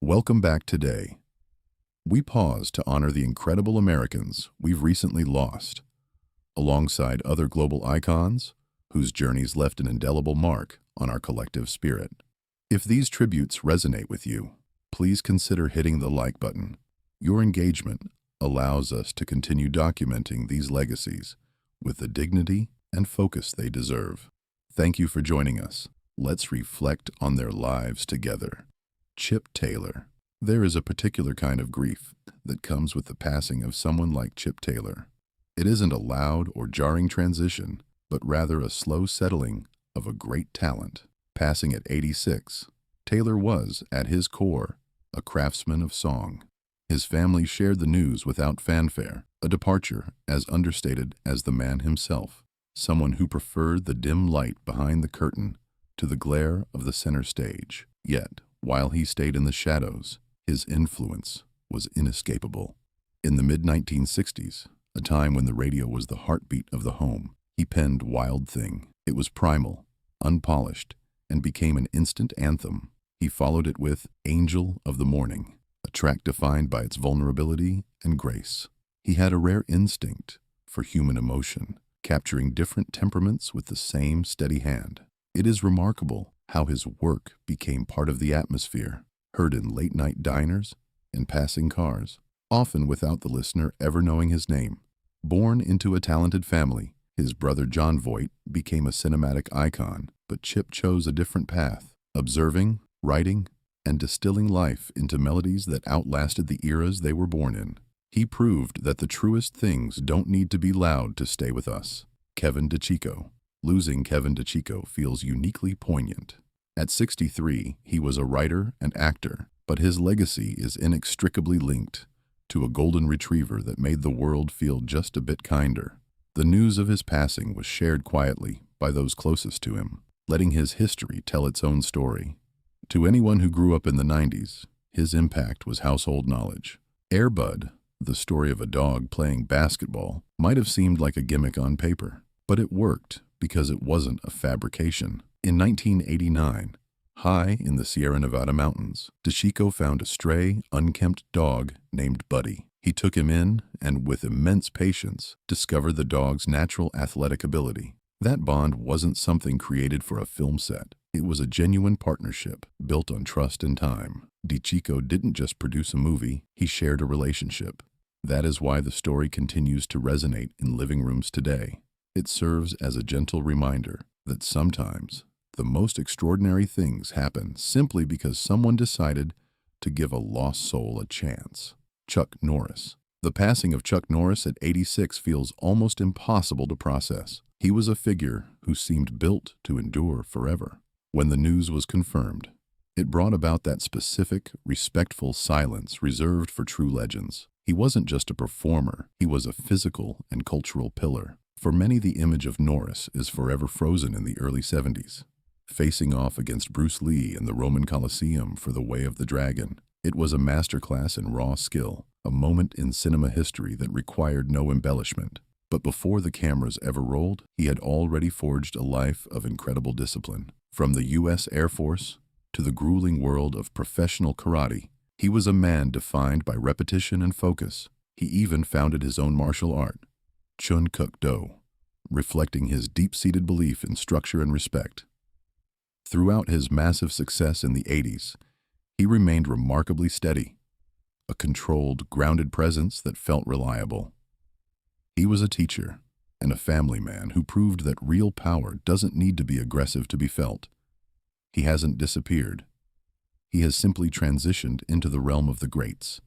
Welcome back today. We pause to honor the incredible Americans we've recently lost, alongside other global icons whose journeys left an indelible mark on our collective spirit. If these tributes resonate with you, please consider hitting the like button. Your engagement allows us to continue documenting these legacies with the dignity and focus they deserve. Thank you for joining us. Let's reflect on their lives together. Chip Taylor. There is a particular kind of grief that comes with the passing of someone like Chip Taylor. It isn't a loud or jarring transition, but rather a slow settling of a great talent. Passing at 86, Taylor was, at his core, a craftsman of song. His family shared the news without fanfare, a departure as understated as the man himself, someone who preferred the dim light behind the curtain to the glare of the center stage. Yet, while he stayed in the shadows, his influence was inescapable. In the mid-1960s, a time when the radio was the heartbeat of the home, he penned Wild Thing. It was primal, unpolished, and became an instant anthem. He followed it with Angel of the Morning, a track defined by its vulnerability and grace. He had a rare instinct for human emotion, capturing different temperaments with the same steady hand. It is remarkable how his work became part of the atmosphere, heard in late-night diners and passing cars, often without the listener ever knowing his name. Born into a talented family, his brother John Voight became a cinematic icon, but Chip chose a different path, observing, writing, and distilling life into melodies that outlasted the eras they were born in. He proved that the truest things don't need to be loud to stay with us. Kevin DeCo. Losing Kevin DeCo feels uniquely poignant. At 63, he was a writer and actor, but his legacy is inextricably linked to a golden retriever that made the world feel just a bit kinder. The news of his passing was shared quietly by those closest to him, letting his history tell its own story. To anyone who grew up in the 90s, his impact was household knowledge. Air Bud, the story of a dog playing basketball, might have seemed like a gimmick on paper, but it worked because it wasn't a fabrication. In 1989, high in the Sierra Nevada mountains, DeCo found a stray, unkempt dog named Buddy. He took him in and, with immense patience, discovered the dog's natural athletic ability. That bond wasn't something created for a film set. It was a genuine partnership built on trust and time. DeCo didn't just produce a movie, he shared a relationship. That is why the story continues to resonate in living rooms today. It serves as a gentle reminder that sometimes the most extraordinary things happen simply because someone decided to give a lost soul a chance. Chuck Norris. The passing of Chuck Norris at 86 feels almost impossible to process. He was a figure who seemed built to endure forever. When the news was confirmed, it brought about that specific, respectful silence reserved for true legends. He wasn't just a performer, he was a physical and cultural pillar. For many, the image of Norris is forever frozen in the early 70s. Facing off against Bruce Lee in the Roman Colosseum for The Way of the Dragon, it was a masterclass in raw skill, a moment in cinema history that required no embellishment. But before the cameras ever rolled, he had already forged a life of incredible discipline. From the U.S. Air Force to the grueling world of professional karate, he was a man defined by repetition and focus. He even founded his own martial art, Chun Kuk Do, reflecting his deep-seated belief in structure and respect. Throughout his massive success in the 80s, he remained remarkably steady, a controlled, grounded presence that felt reliable. He was a teacher and a family man who proved that real power doesn't need to be aggressive to be felt. He hasn't disappeared. He has simply transitioned into the realm of the greats,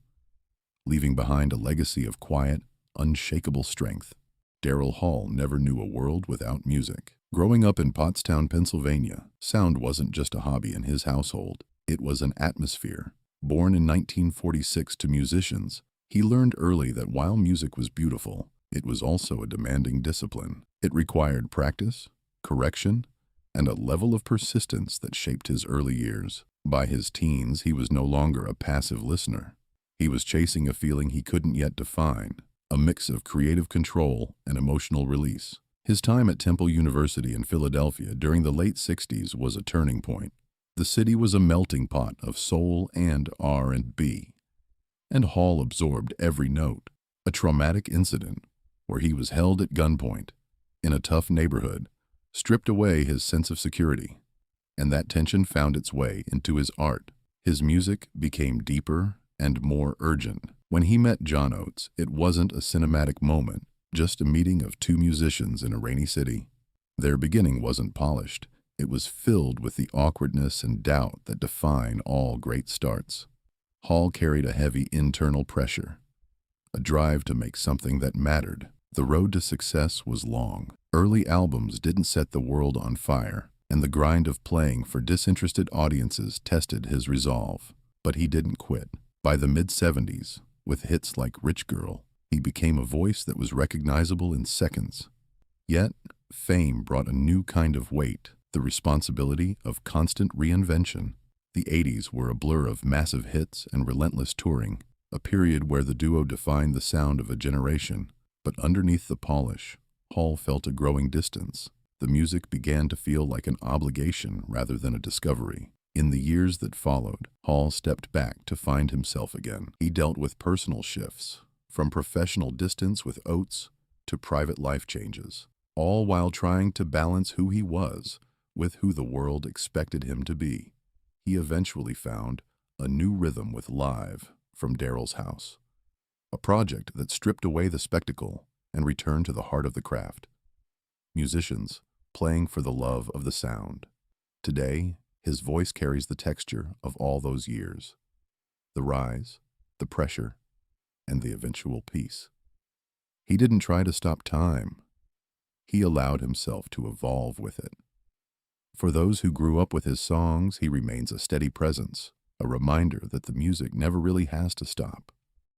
leaving behind a legacy of quiet, unshakable strength. Daryl Hall never knew a world without music. Growing up in Pottstown, Pennsylvania, sound wasn't just a hobby in his household. It was an atmosphere. Born in 1946 to musicians, he learned early that while music was beautiful, it was also a demanding discipline. It required practice, correction, and a level of persistence that shaped his early years. By his teens, he was no longer a passive listener. He was chasing a feeling he couldn't yet define, a mix of creative control and emotional release. His time at Temple University in Philadelphia during the late 60s was a turning point. The city was a melting pot of soul and R&B, and Hall absorbed every note. A traumatic incident where he was held at gunpoint in a tough neighborhood stripped away his sense of security, and that tension found its way into his art. His music became deeper and more urgent. When he met John Oates, it wasn't a cinematic moment, just a meeting of two musicians in a rainy city. Their beginning wasn't polished. It was filled with the awkwardness and doubt that define all great starts. Hall carried a heavy internal pressure, a drive to make something that mattered. The road to success was long. Early albums didn't set the world on fire, and the grind of playing for disinterested audiences tested his resolve. But he didn't quit. By the mid-70s, with hits like Rich Girl, he became a voice that was recognizable in seconds. Yet, fame brought a new kind of weight, the responsibility of constant reinvention. The 80s were a blur of massive hits and relentless touring, a period where the duo defined the sound of a generation. But underneath the polish, Hall felt a growing distance. The music began to feel like an obligation rather than a discovery. In the years that followed, Hall stepped back to find himself again. He dealt with personal shifts, from professional distance with Oates to private life changes, all while trying to balance who he was with who the world expected him to be. He eventually found a new rhythm with Live from Daryl's House, a project that stripped away the spectacle and returned to the heart of the craft. Musicians playing for the love of the sound. Today, his voice carries the texture of all those years, the rise, the pressure, and the eventual peace. He didn't try to stop time. He allowed himself to evolve with it. For those who grew up with his songs, he remains a steady presence, a reminder that the music never really has to stop.